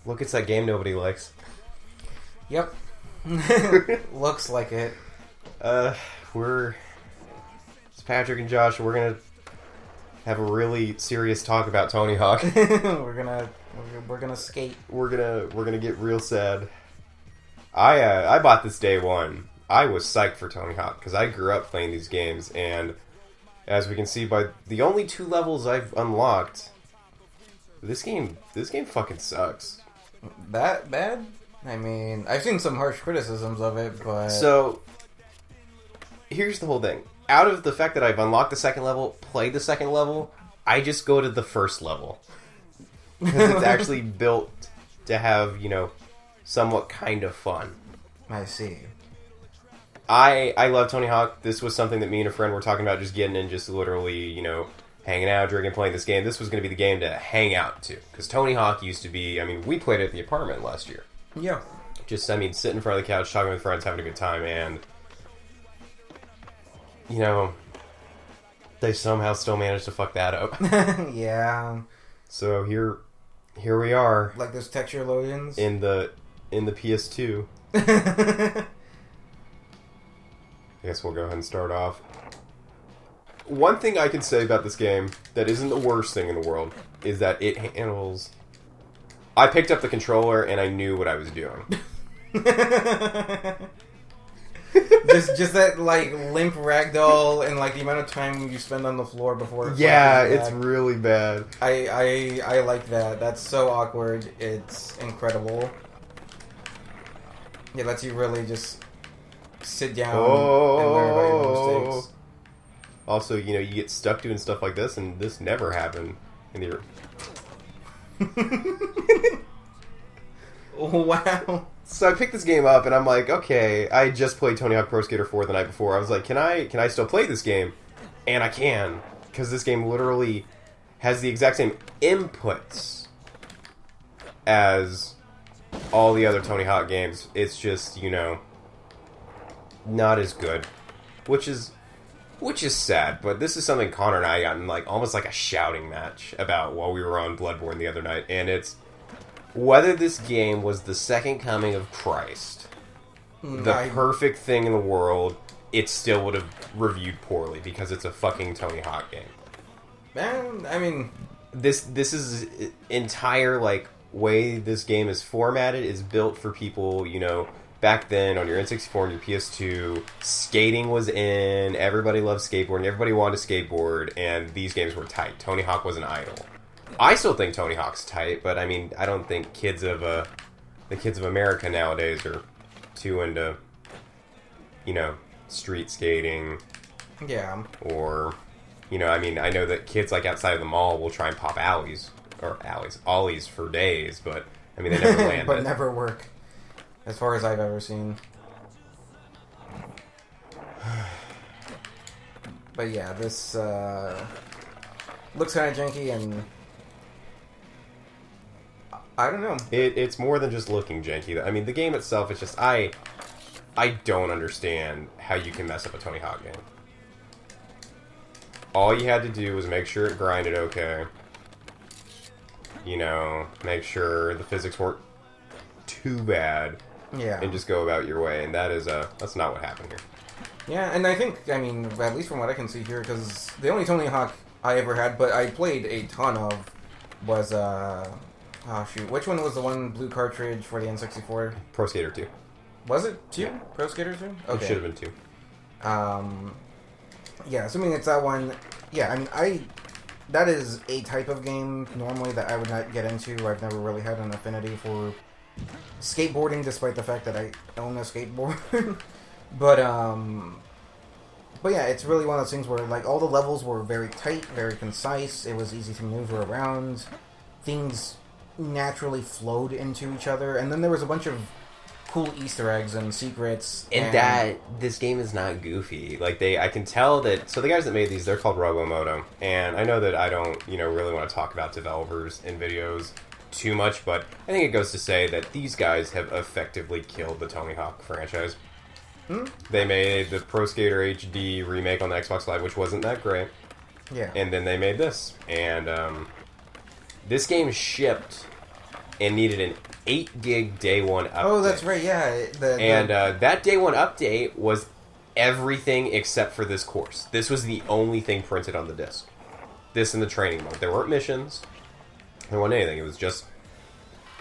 Look, it's that game nobody likes. Yep. Looks like it. It's Patrick and Josh. We're gonna have a really serious talk about Tony Hawk. we're gonna skate. We're gonna get real sad. I bought this day one. I was psyched for Tony Hawk because I grew up playing these games, and as we can see by the only 2 levels I've unlocked, this game fucking sucks. That bad? I mean, I've seen some harsh criticisms of it, but... So, here's the whole thing. Out of the fact that I've unlocked the second level, played the second level, I just go to the first level. Because it's actually built to have, somewhat kind of fun. I see. I love Tony Hawk. This was something that me and a friend were talking about, just getting in, just literally, hanging out, drinking, playing this game. This was going to be the game to hang out to. Because Tony Hawk used to be, we played it at the apartment last year. Yeah. Just, sitting in front of the couch, talking with friends, having a good time, and, they somehow still managed to fuck that up. Yeah. So here we are. Like those texture load-ins? In the PS2. I guess we'll go ahead and start off. One thing I can say about this game that isn't the worst thing in the world is that it handles... I picked up the controller and I knew what I was doing. just that limp ragdoll and the amount of time you spend on the floor before. Yeah, it's really bad. I like that. That's so awkward. It's incredible. Yeah, lets you really just sit down and learn about your mistakes. Also, you get stuck doing stuff like this, and this never happened in the... Wow. So I picked this game up, and I'm like, okay, I just played Tony Hawk Pro Skater 4 the night before. I was like, can I still play this game? And I can, because this game literally has the exact same inputs as all the other Tony Hawk games. It's just, not as good, which is sad. But this is something Connor and I got in almost like a shouting match about while we were on Bloodborne the other night, and it's whether this game was the second coming of Christ, the perfect thing in the world. It still would have reviewed poorly because it's a fucking Tony Hawk game. Man, this is entire way this game is formatted is built for people, back then on your N64 and your PS2, skating was in, everybody loved skateboarding, everybody wanted to skateboard, and these games were tight. Tony Hawk was an idol. I still think Tony Hawk's tight, but I don't think the kids of America nowadays are too into, street skating. Yeah. Or, I know that kids outside of the mall will try and pop ollies for days, but they never land but never work. As far as I've ever seen. But yeah, this looks kind of janky, and I don't know. It's more than just looking janky. The game itself is just... I don't understand how you can mess up a Tony Hawk game. All you had to do was make sure it grinded okay. Make sure the physics weren't too bad. Yeah. And just go about your way, and that's not what happened here. Yeah, and I think, at least from what I can see here, because the only Tony Hawk I ever had, but I played a ton of, was, which one was the one blue cartridge for the N64? Pro Skater 2. Was it 2? Yeah. Pro Skater 2? Okay. It should have been 2. Yeah, assuming it's that one, yeah, that is a type of game, normally, that I would not get into. I've never really had an affinity for skateboarding, despite the fact that I own a skateboard. but yeah, it's really one of those things where all the levels were very tight, very concise. It was easy to maneuver around. Things naturally flowed into each other, and then there was a bunch of cool Easter eggs and secrets. And that this game is not goofy. I can tell that. So the guys that made these, they're called Robomoto, and I know that I don't really want to talk about developers in videos too much, but I think it goes to say that these guys have effectively killed the Tony Hawk franchise. They made the Pro Skater HD remake on the Xbox Live, which wasn't that great. Yeah. And then they made this. And this game shipped and needed an 8 gig day one update. Oh, that's right. Yeah, that day one update was everything except for this course. This was the only thing printed on the disc. This and the training mode. There weren't missions. There wasn't anything. It was just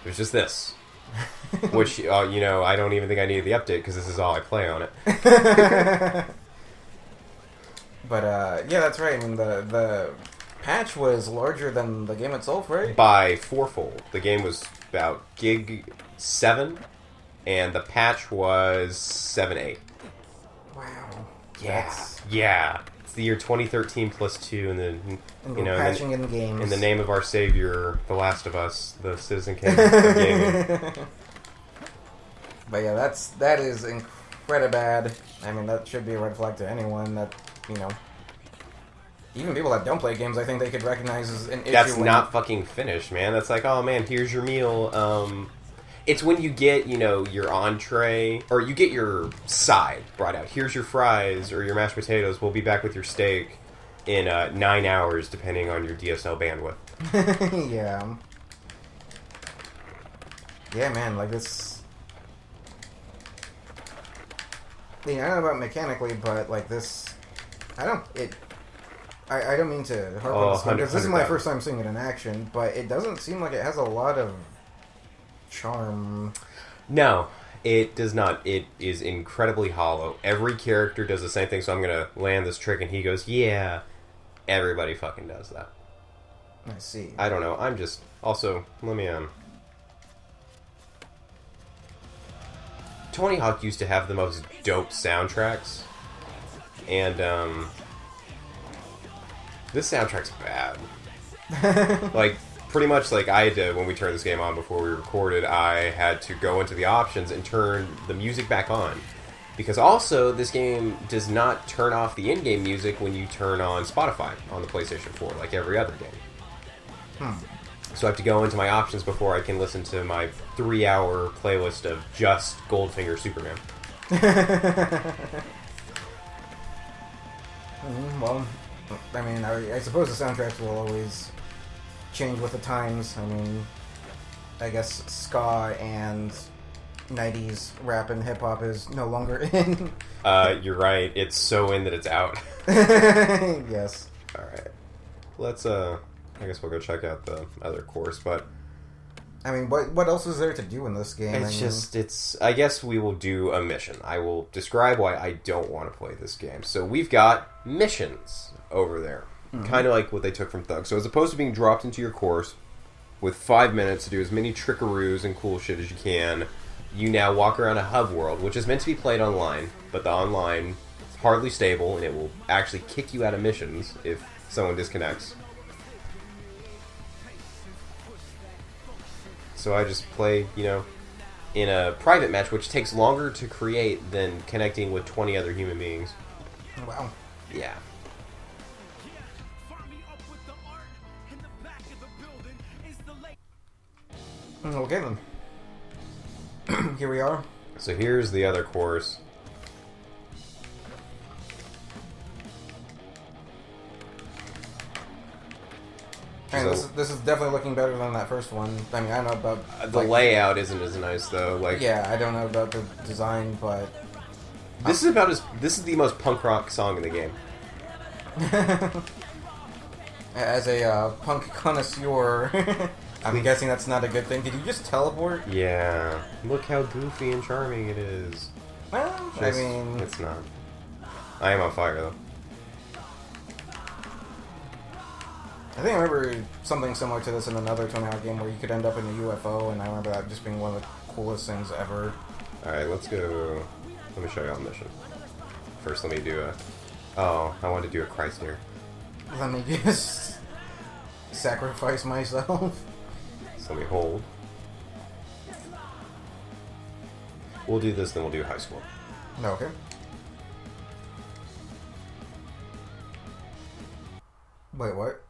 this. Which, I don't even think I needed the update because this is all I play on it. But, yeah, that's right. I mean, the patch was larger than the game itself, right? By fourfold. The game was about gig 7, and the patch was 7.8. Wow. Yeah. It's the year 2013 plus 2, and then, patching in the games. In the name of our savior, The Last of Us, the Citizen Kane of gaming. But yeah, that is incredibly bad. I mean, that should be a red flag to anyone that, even people that don't play games, I think they could recognize as an issue. That's not fucking finished, man. That's like, oh man, here's your meal. It's when you get, your entree, or you get your side brought out. Here's your fries, or your mashed potatoes. We'll be back with your steak in 9 hours, depending on your DSL bandwidth. Yeah. Yeah, man, like this... I don't know about mechanically, but like this... I don't mean to harp on this game, because this is my first time seeing it in action, but it doesn't seem like it has a lot of charm. No, it does not. It is incredibly hollow. Every character does the same thing, so I'm going to land this trick, and he goes, yeah, everybody fucking does that. I see. I don't know. I'm just... Also, let me... Tony Hawk used to have the most dope soundtracks, and this soundtrack's bad. Like, pretty much like I had to, when we turned this game on before we recorded, I had to go into the options and turn the music back on. Because also, this game does not turn off the in-game music when you turn on Spotify on the PlayStation 4, like every other game. So I have to go into my options before I can listen to my 3-hour playlist of just Goldfinger Superman. Well, I mean, I suppose the soundtracks will always change with the times. I mean, I guess ska and 90s rap and hip-hop is no longer in. You're right. It's so in that it's out. Yes. Alright. Let's, I guess we'll go check out the other course, but... I mean, what else is there to do in this game? I guess we will do a mission. I will describe why I don't want to play this game. So we've got missions over there. Mm-hmm. Kind of like what they took from Thug. So as opposed to being dropped into your course with 5 minutes to do as many trickaroos and cool shit as you can, you now walk around a hub world, which is meant to be played online, but the online is hardly stable, and it will actually kick you out of missions if someone disconnects. So I just play, in a private match, which takes longer to create than connecting with 20 other human beings. Wow. Yeah. Okay then. Here we are. So here's the other course. And this is definitely looking better than that first one. I mean, I don't know about... the layout isn't as nice, though. Like, yeah, I don't know about the design, but... This is the most punk rock song in the game. As a punk connoisseur, I'm guessing that's not a good thing. Did you just teleport? Yeah. Look how goofy and charming it is. Well, I mean... It's not. I am on fire, though. I think I remember something similar to this in another Tony Hawk game where you could end up in a UFO, and I remember that just being one of the coolest things ever. Alright, let's go... Let me show you all the mission. First, let me do a... Oh, I wanted to do a Christ here. Let me just... sacrifice myself. So let me hold. We'll do this, then we'll do high school. Okay. Wait, what?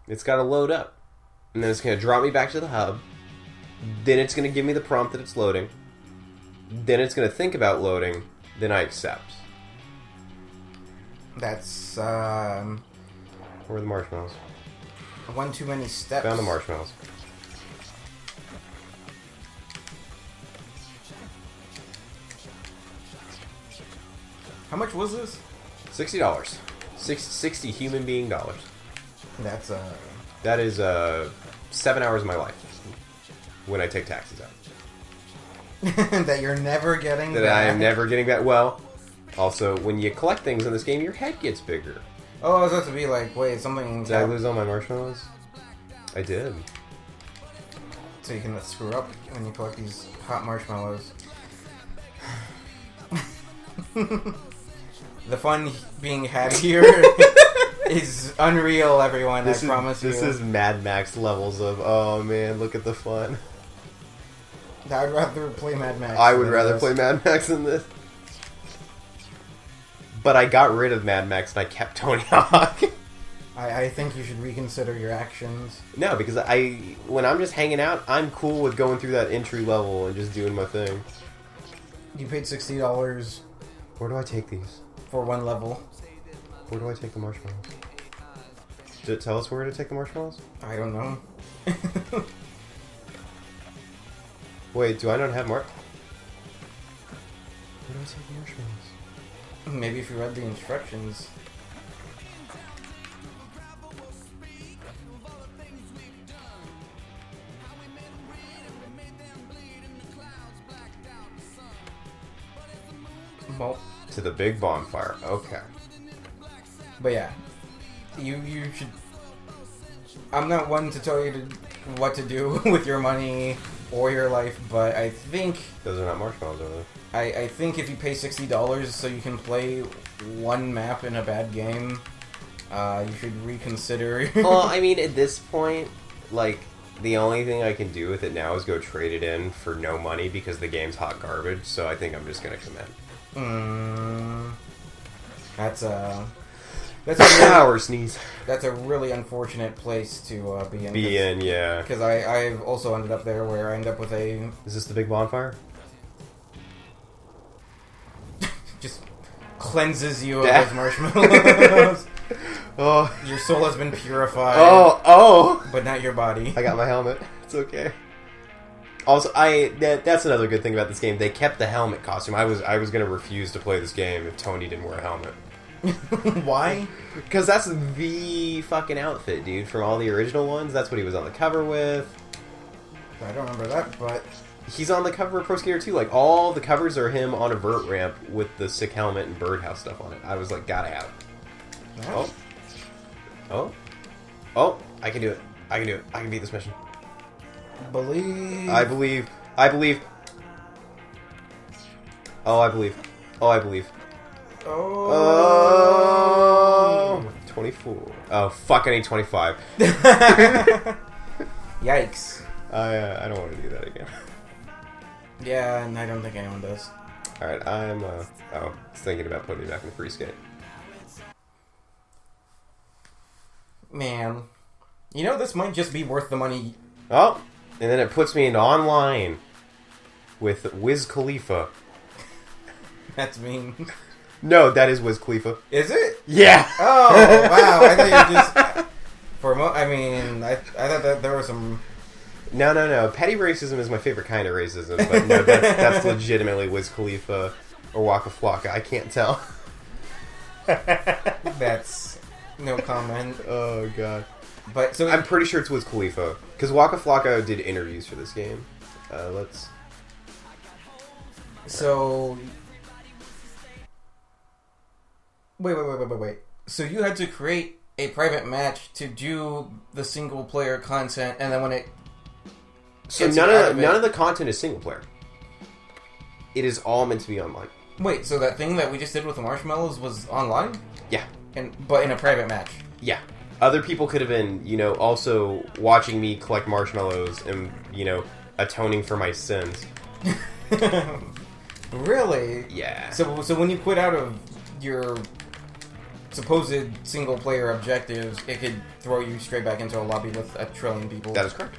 It's got to load up. And then it's going to drop me back to the hub. Then it's going to give me the prompt that it's loading. Then it's going to think about loading. Then I accept. That's, Where are the marshmallows? one too many steps. Found the marshmallows. How much was this? $60. 60 human being dollars. That's That is 7 hours of my life when I take taxes out. that you're never getting That back. I am never getting back. Well, also, when you collect things in this game, your head gets bigger. Oh, I was about to be like, wait, something... Did I lose all my marshmallows? I did. So you can screw up when you collect these hot marshmallows. The fun being had here is unreal, everyone. I promise you. This is Mad Max levels of, oh man, look at the fun. I'd rather play Mad Max. I would rather play Mad Max than this. But I got rid of Mad Max and I kept Tony Hawk. I think you should reconsider your actions. No, because when I'm just hanging out, I'm cool with going through that entry level and just doing my thing. You paid $60 Where do I take these? for one level. Where do I take the marshmallows? Did it tell us where to take the marshmallows? I don't know. Wait, do I not have Where do I take the marshmallows? Maybe if you read the instructions. Well, To the big bonfire. Okay. but yeah, you should. I'm not one to tell you what to do with your money or your life, but I think Those are not marshmallows, are they? I think if you pay $60 so you can play one map in a bad game, you should reconsider. Well, I mean, at this point, like, the only thing I can do with it now is go trade it in for no money because the game's hot garbage, so I think I'm just gonna commit. That's a Or sneeze. that's a really unfortunate place to be in. Yeah. Because I've also ended up there where I end up with a Is this the big bonfire? just cleanses you of Yeah. those marshmallows. Oh. Your soul has been purified. Oh! But not your body. I got my helmet. It's okay. Also, that's another good thing about this game. They kept the helmet costume. I was gonna refuse to play this game if Tony didn't wear a helmet. Why? Because that's the fucking outfit, dude. From all the original ones, that's what he was on the cover with. I don't remember that, but He's on the cover of Pro Skater 2. Like, all the covers are him on a vert ramp with the sick helmet and birdhouse stuff on it. I was like, gotta have it. no. Oh, I can do it. I can do it. I can beat this mission. Believe. I believe. Oh, I believe. Oh. 24. Oh, fuck, I need 25. Yikes. I don't want to do that again. Yeah, and I don't think anyone does. Alright, I'm, thinking about putting me back in free skate. Man. You know, this might just be worth the money. Oh, and then it puts me into online with Wiz Khalifa. That's mean. No, that is Wiz Khalifa. Is it? Yeah! Oh, wow. I thought you were just... I thought that there was some... No. Petty racism is my favorite kind of racism, but no, that's legitimately Wiz Khalifa or Waka Flocka. I can't tell. That's... No comment. Oh, God. But, so... I'm pretty sure it's Wiz Khalifa. Because Waka Flocka did interviews for this game. Let's... So... Wait. So you had to create a private match to do the single player content, and then when it... So none of the content is single player. It is all meant to be online. Wait, so that thing that we just did with the marshmallows was online? Yeah. But in a private match? Yeah. Other people could have been, also watching me collect marshmallows and, atoning for my sins. Really? Yeah. So when you quit out of your supposed single player objectives, it could throw you straight back into a lobby with a trillion people. That is correct.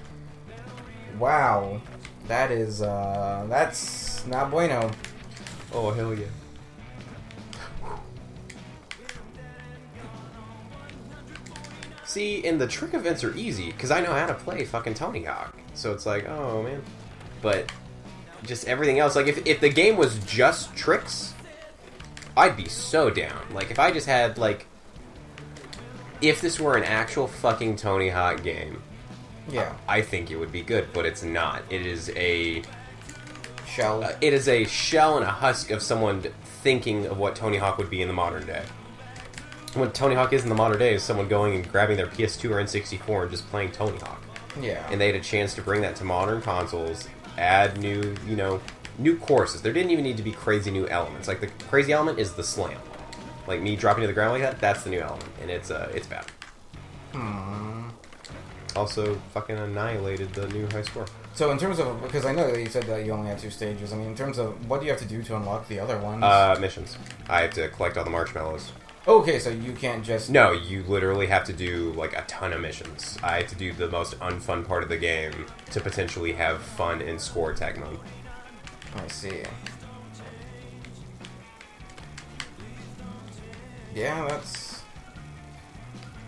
Wow. That is, that's not bueno. Oh, hell yeah. See, and the trick events are easy, because I know how to play fucking Tony Hawk. So it's like, oh, man. But just everything else, like, if the game was just tricks, I'd be so down. Like, if I just had, like... If this were an actual fucking Tony Hawk game... Yeah. I think it would be good, but it's not. It is a... Shell. It is a shell and a husk of someone thinking of what Tony Hawk would be in the modern day. What Tony Hawk is in the modern day is someone going and grabbing their PS2 or N64 and just playing Tony Hawk. Yeah. And they had a chance to bring that to modern consoles, add new, new courses. There didn't even need to be crazy new elements. Like, the crazy element is the slam. Like, me dropping to the ground like that, that's the new element. And it's bad. Also, fucking annihilated the new high score. So in terms of, because I know that you said that you only had 2 stages, I mean, in terms of, what do you have to do to unlock the other ones? Missions. I have to collect all the marshmallows. Okay, so you can't just... No, you literally have to do, like, a ton of missions. I have to do the most unfun part of the game to potentially have fun in score attack mode. I see. Yeah, that's...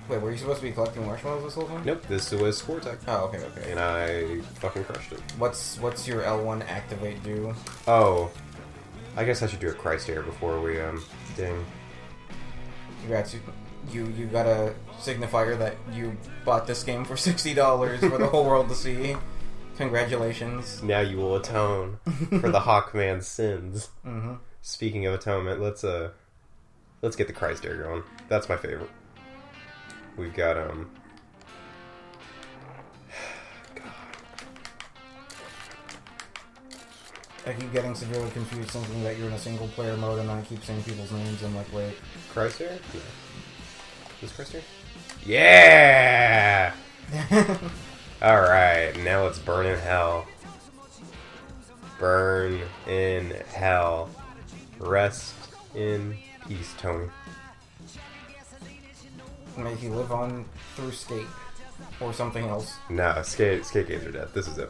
Wait, were you supposed to be collecting marshmallows this whole time? Nope, this was score attack. Oh, okay. And I fucking crushed it. What's your L1 activate do? Oh, I guess I should do a Christ here before we, ding. Congrats, you got a signifier that you bought this game for $60 for the whole world to see. Congratulations. Now you will atone for the Hawkman's sins. Mm-hmm. Speaking of atonement, let's get the Christ air going. That's my favorite. We've got, God. I keep getting severely confused thinking that you're in a single player mode and I keep saying people's names and I'm like, wait. Christ air? Yeah. This Christ air? Yeah! Alright, now let's burn in hell. Burn in hell. Rest in peace, Tony. May he live on through Skate. Or something else. Nah, skate games are dead. This is it.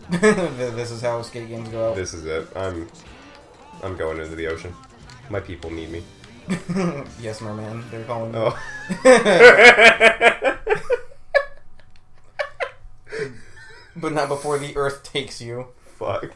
This is how skate games go out. This is it. I'm going into the ocean. My people need me. Yes, merman. They're calling me. Oh. But not before the earth takes you. Fuck.